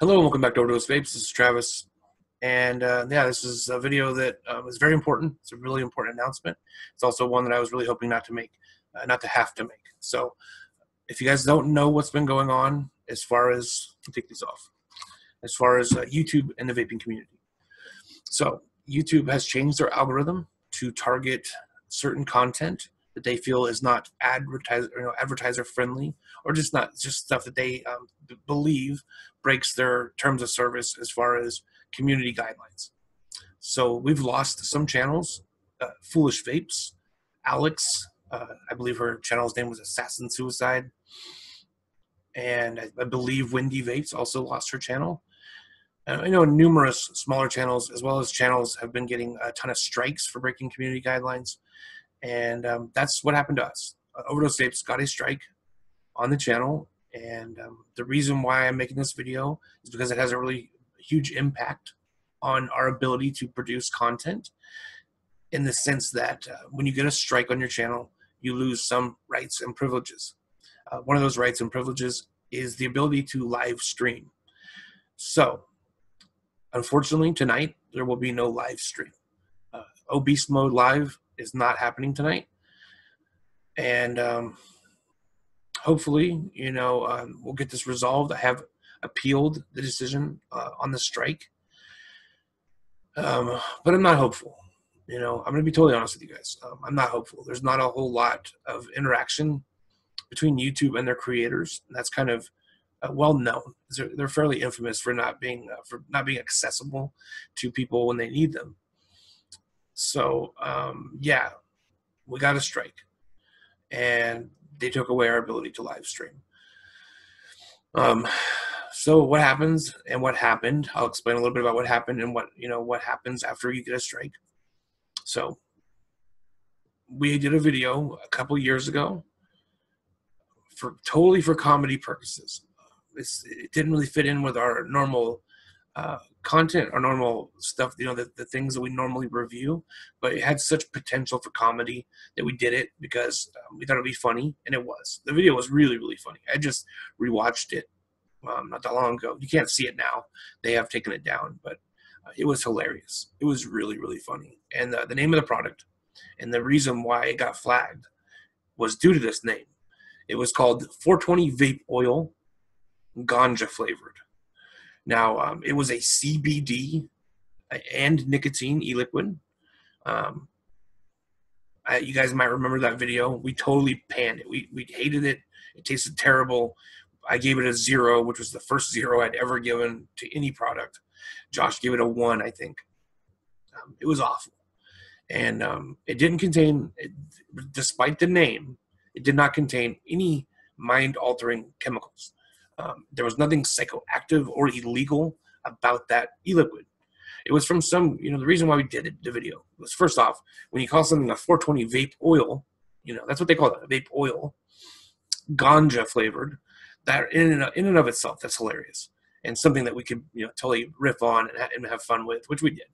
Hello and welcome back to OverDose Vapes. This is Travis. And yeah, this is a video that is very important. It's a really important announcement. It's also one that I was really hoping not to make, not to have to make. So if you guys don't know what's been going on as far as, take these off, as far as YouTube and the vaping community. So YouTube has changed their algorithm to target certain content that they feel is not advertiser friendly, or just stuff that they believe breaks their terms of service as far as community guidelines. So we've lost some channels. Foolish Vapes, Alex, I believe her channel's name was Assassin Suicide, and I believe Windy Vapes also lost her channel. I know numerous smaller channels as well as channels have been getting a ton of strikes for breaking community guidelines. And that's what happened to us. OverDose Vapes got a strike on the channel, and the reason why I'm making this video is because it has a really huge impact on our ability to produce content, in the sense that when you get a strike on your channel, you lose some rights and privileges. One of those rights and privileges is the ability to live stream. So, unfortunately, tonight there will be no live stream. Obese Mode Live is not happening tonight, and hopefully, we'll get this resolved. I have appealed the decision on the strike, but I'm not hopeful. I'm going to be totally honest with you guys. I'm not hopeful. There's not a whole lot of interaction between YouTube and their creators, and that's kind of well known. They're fairly infamous for not being accessible to people when they need them. So yeah, we got a strike, and they took away our ability to live stream. So what happens and what happened? I'll explain a little bit about what happened and what happens after you get a strike. So we did a video a couple years ago totally for comedy purposes. It didn't really fit in with our normal content, our normal stuff, the things that we normally review, but it had such potential for comedy that we did it because we thought it'd be funny, and it was. The video was really, really funny. I just rewatched it not that long ago. You can't see it now. They have taken it down, but it was hilarious. It was really, really funny. And the name of the product and the reason why it got flagged was due to this name. It was called 420 Vape Oil, Ganja flavored. Now, it was a CBD and nicotine e-liquid. You guys might remember that video. We totally panned it. We hated it. It tasted terrible. I gave it a 0, which was the first 0 I'd ever given to any product. Josh gave it a 1, I think. It was awful. And it didn't contain, despite the name, it did not contain any mind-altering chemicals. There was nothing psychoactive or illegal about that e-liquid. It was from some, the reason why we did the video was, first off, when you call something a 420 vape oil, that's what they call it, vape oil, ganja flavored, that in and of itself, that's hilarious. And something that we could, totally riff on and have fun with, which we did.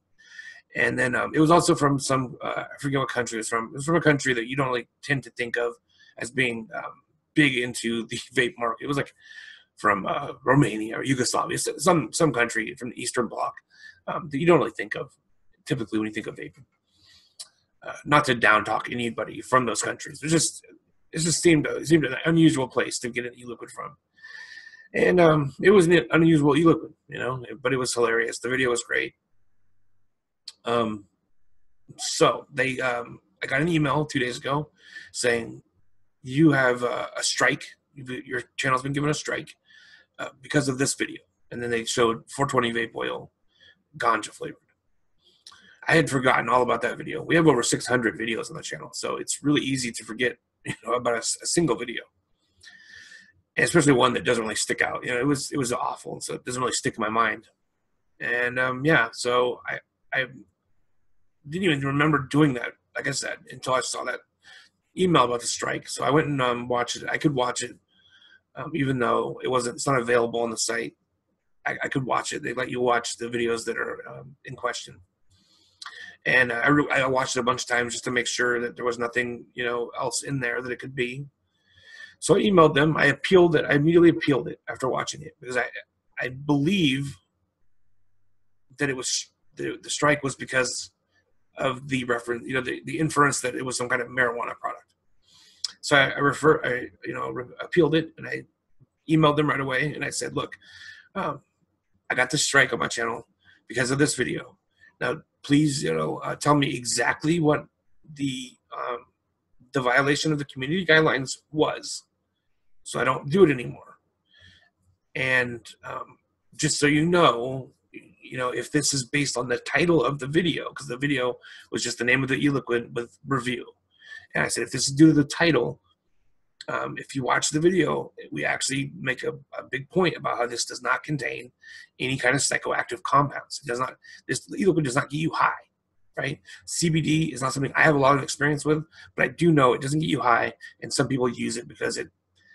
And then it was also from some, I forget what country it was from. It was from a country that you don't really tend to think of as being big into the vape market. It was like from Romania or Yugoslavia, some country from the Eastern Bloc that you don't really think of typically when you think of vaping. Not to down talk anybody from those countries. It just seemed an unusual place to get an e-liquid from. And it was an unusual e-liquid, but it was hilarious. The video was great. So I got an email 2 days ago saying, you have a strike. Your channel's been given a strike because of this video. And then they showed 420 vape oil, ganja flavored. I had forgotten all about that video. We have over 600 videos on the channel, so it's really easy to forget about a single video, and especially one that doesn't really stick out. It was awful, so it doesn't really stick in my mind. And yeah, so I didn't even remember doing that, like I said, until I saw that email about the strike. So I went and watched it. I could watch it, even though it's not available on the site. I could watch it. They let you watch the videos that are in question. And I watched it a bunch of times just to make sure that there was nothing, else in there that it could be. So I emailed them. I appealed it. I immediately appealed it after watching it because I believe that it was the strike was because of the reference, the inference that it was some kind of marijuana product. So I appealed it, and I emailed them right away, and I said, look, I got this strike on my channel because of this video. Now, please, tell me exactly what the violation of the community guidelines was, so I don't do it anymore. And just so you know, if this is based on the title of the video, because the video was just the name of the e-liquid with review. And I said, if this is due to the title, if you watch the video, we actually make a big point about how this does not contain any kind of psychoactive compounds. It does not. This e-liquid does not get you high, right? CBD is not something I have a lot of experience with, but I do know it doesn't get you high, and some people use it because it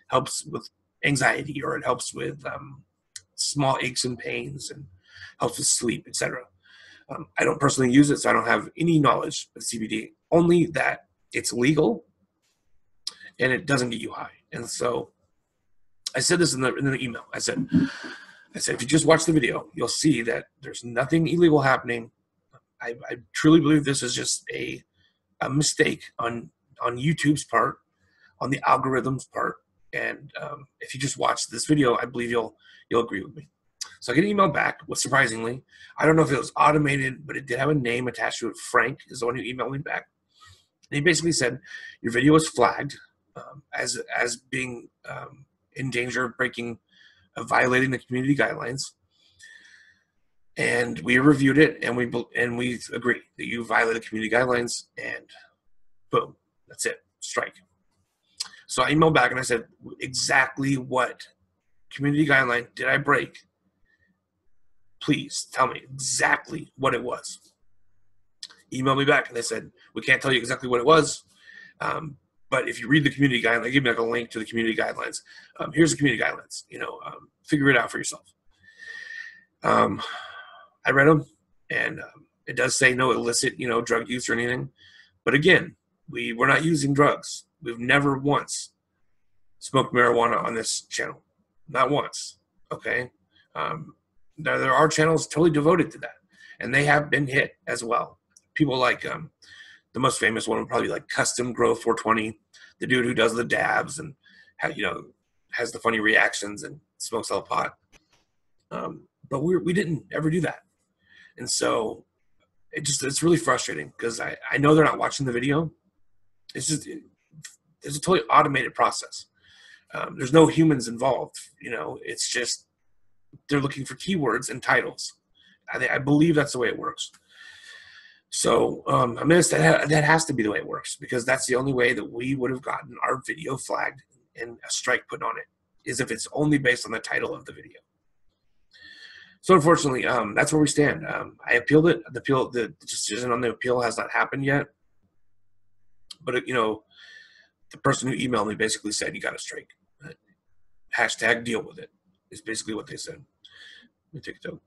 helps with anxiety, or it helps with small aches and pains, and helps with sleep, etc. I don't personally use it, so I don't have any knowledge of CBD, only that it's legal and it doesn't get you high. And so I said this in the email. I said, if you just watch the video, you'll see that there's nothing illegal happening. I truly believe this is just a mistake on YouTube's part, on the algorithm's part. And if you just watch this video, I believe you'll agree with me. So I get an email back. Surprisingly, I don't know if it was automated, but it did have a name attached to it. Frank is the one who emailed me back. And he basically said, your video was flagged as being in danger of violating the community guidelines. And we reviewed it, and we agree that you violated the community guidelines, and boom, that's it, strike. So I emailed back and I said, exactly what community guideline did I break? Please tell me exactly what it was. Email me back, and they said, we can't tell you exactly what it was, but if you read the community guidelines, they give me like a link to the community guidelines. Here's the community guidelines. Figure it out for yourself. I read them, and it does say no illicit, drug use or anything. But again, we're not using drugs. We've never once smoked marijuana on this channel. Not once. Okay. There are channels totally devoted to that, and they have been hit as well. People like the most famous one would probably be like Custom Grow 420, the dude who does the dabs and has the funny reactions and smokes all pot. But we didn't ever do that, and so it's really frustrating because I know they're not watching the video. It's a totally automated process. There's no humans involved. It's just they're looking for keywords and titles. I believe that's the way it works. So that has to be the way it works, because that's the only way that we would have gotten our video flagged and a strike put on it, is if it's only based on the title of the video. So unfortunately, that's where we stand. I appealed it. The decision on the appeal has not happened yet. But the person who emailed me basically said, you got a strike. Hashtag deal with it is basically what they said. Let me take it down.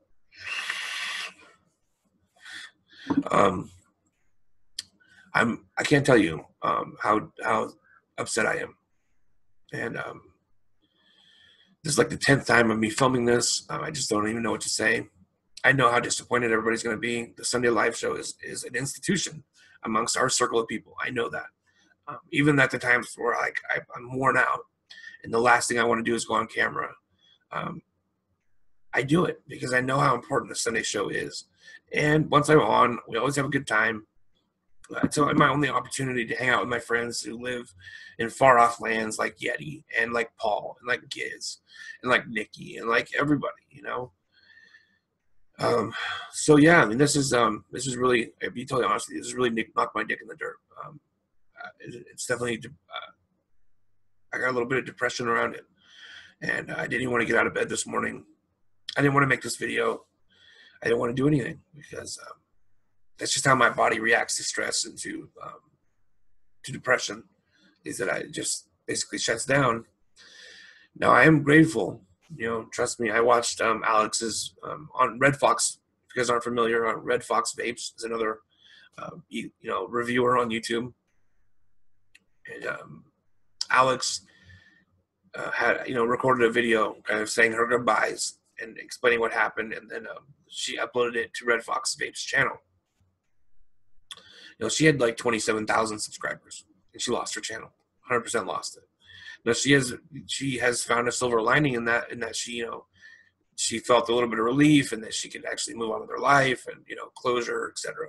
I can't tell you how upset I am, and this is like the 10th time of me filming this. I just don't even know what to say. I know how disappointed everybody's going to be. The Sunday Live Show is an institution amongst our circle of people. I know that. Even at the times where I'm worn out, and the last thing I want to do is go on camera, I do it because I know how important the Sunday show is. And once I'm on, we always have a good time. It's my only opportunity to hang out with my friends who live in far-off lands like Yeti and like Paul and like Giz and like Nikki and like everybody, So yeah, I mean, this is really, to be totally honest with you, this is really knocked my dick in the dirt. It's definitely, I got a little bit of depression around it, and I didn't even want to get out of bed this morning. I didn't want to make this video. I didn't want to do anything because that's just how my body reacts to stress and to depression, is that I just basically shuts down. Now I am grateful, trust me. I watched Alex's on Red Fox. If you guys aren't familiar, on Red Fox Vapes is another reviewer on YouTube. And Alex had recorded a video kind of saying her goodbyes and explaining what happened, and then she uploaded it to Red Fox Vapes channel. She had like 27,000 subscribers, and she lost her channel. 100% lost it. Now she has found a silver lining in that she felt a little bit of relief, and that she could actually move on with her life, and closure, etc.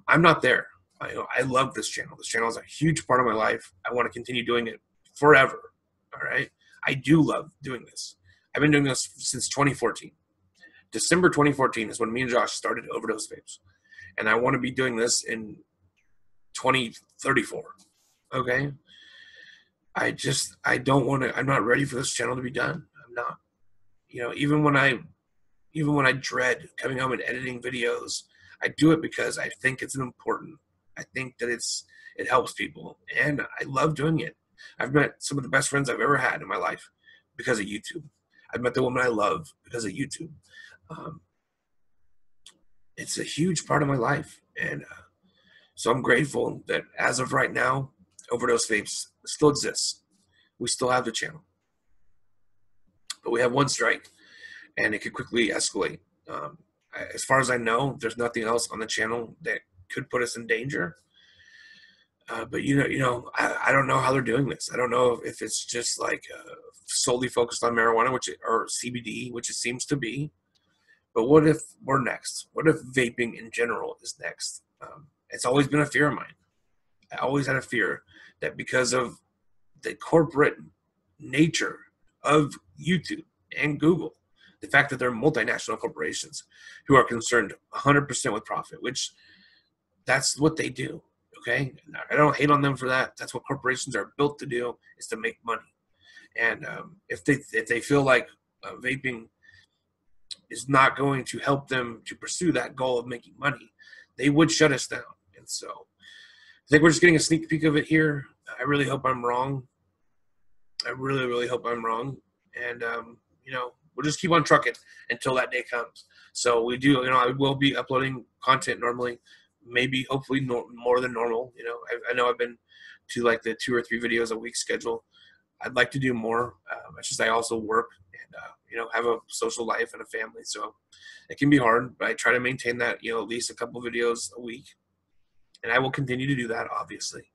I'm not there. I love this channel. This channel is a huge part of my life. I want to continue doing it forever. All right. I do love doing this. I've been doing this since 2014. December 2014 is when me and Josh started OverDose Vapes. And I want to be doing this in 2034. Okay. I don't want to, I'm not ready for this channel to be done. I'm not. Even when I dread coming home and editing videos, I do it because I think it's important. I think that it helps people, and I love doing it. I've met some of the best friends I've ever had in my life because of YouTube. I've met the woman I love because of YouTube. It's a huge part of my life, and so I'm grateful that as of right now, OverDose Vapes still exists. We still have the channel, but we have one strike, and it could quickly escalate. As far as I know, there's nothing else on the channel that could put us in danger. But I don't know how they're doing this. I don't know if it's just like solely focused on marijuana, or CBD, which it seems to be. But what if we're next? What if vaping in general is next? It's always been a fear of mine. I always had a fear that because of the corporate nature of YouTube and Google, the fact that they're multinational corporations who are concerned 100% with profit, which that's what they do. Okay. I don't hate on them for that. That's what corporations are built to do, is to make money. And if they feel like vaping is not going to help them to pursue that goal of making money, they would shut us down. And so I think we're just getting a sneak peek of it here. I really hope I'm wrong. I really, really hope I'm wrong. And, we'll just keep on trucking until that day comes. So we do, I will be uploading content normally, maybe hopefully more than normal. I know I've been to like the 2 or 3 videos a week schedule. I'd like to do more. It's just I also work and, have a social life and a family. So it can be hard, but I try to maintain that, at least a couple videos a week. And I will continue to do that, obviously.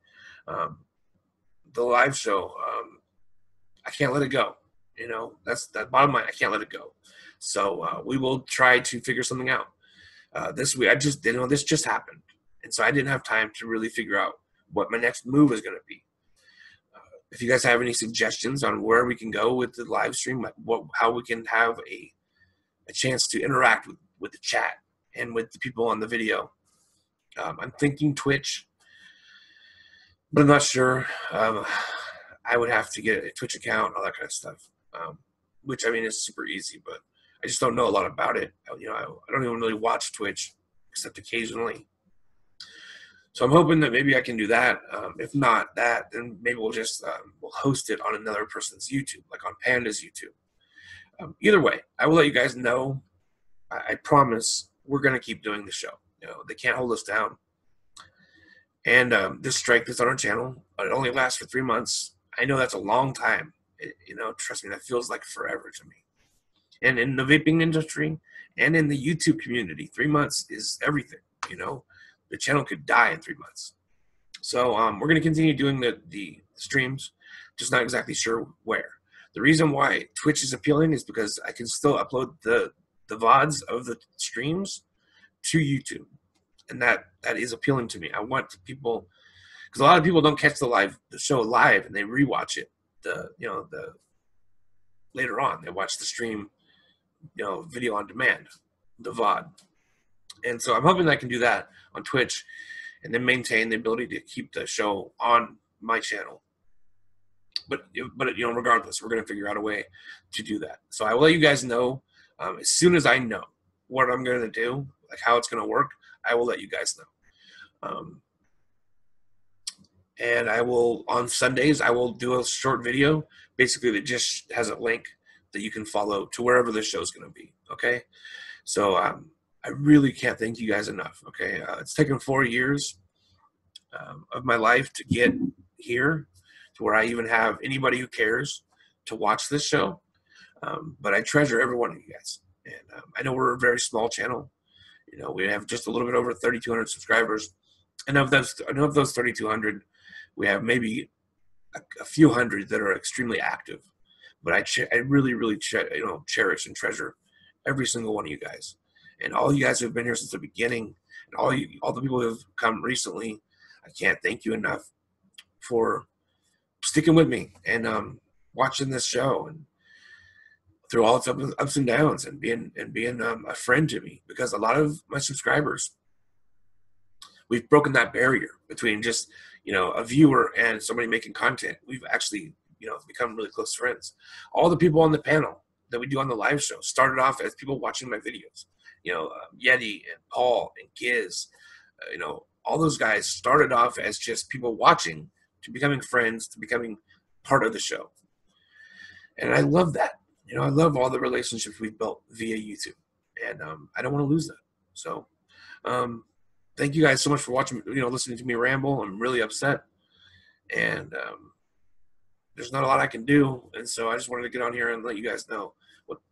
The live show, I can't let it go. That's that bottom line. I can't let it go. So we will try to figure something out. This week, this just happened. And so I didn't have time to really figure out what my next move is going to be. If you guys have any suggestions on where we can go with the live stream, like how we can have a chance to interact with the chat and with the people on the video. I'm thinking Twitch, but I'm not sure. I would have to get a Twitch account, all that kind of stuff, which is super easy, but I just don't know a lot about it. I don't even really watch Twitch except occasionally. So I'm hoping that maybe I can do that. If not that, then maybe we'll just we'll host it on another person's YouTube, like on Panda's YouTube. Either way, I will let you guys know. I promise we're going to keep doing the show. They can't hold us down. And this strike that's on our channel, it only lasts for 3 months. I know that's a long time. Trust me, that feels like forever to me. And in the vaping industry and in the YouTube community, 3 months is everything. The channel could die in 3 months. So we're going to continue doing the streams, just not exactly sure where. The reason why Twitch is appealing is because I can still upload the VODs of the streams to YouTube. And that is appealing to me. I want people, because a lot of people don't catch the show live, and they rewatch it later on. They watch the stream, video on demand, the VOD. And so I'm hoping I can do that on Twitch and then maintain the ability to keep the show on my channel. But regardless, we're going to figure out a way to do that. So I will let you guys know as soon as I know what I'm going to do, like how it's going to work. I will let you guys know. And I will, on Sundays, I will do a short video, basically that just has a link that you can follow to wherever the show's going to be. Okay. So I really can't thank you guys enough. Okay. It's taken 4 years of my life to get here to where I even have anybody who cares to watch this show. But I treasure every one of you guys. And I know we're a very small channel. You know, we have just a little bit over 3,200 subscribers. And of those 3,200, we have maybe a few hundred that are extremely active. But I really, really cherish and treasure every single one of you guys. And all you guys who have been here since the beginning, and all the people who have come recently, I can't thank you enough for sticking with me and watching this show and through all its ups and downs, and being a friend to me, because a lot of my subscribers, we've broken that barrier between just a viewer and somebody making content. We've actually become really close friends. All the people on the panel that we do on the live show started off as people watching my videos. Yeti and Paul and Giz, all those guys started off as just people watching, to becoming friends, to becoming part of the show. And I love that. I love all the relationships we've built via YouTube, and I don't want to lose that. So thank you guys so much for watching, listening to me ramble. I'm really upset, and there's not a lot I can do. And so I just wanted to get on here and let you guys know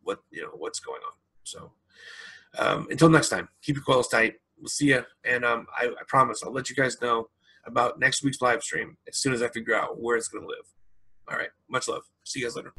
what's going on. So until next time, keep your coils tight. We'll see you. And I promise I'll let you guys know about next week's live stream as soon as I figure out where it's going to live. All right. Much love. See you guys later.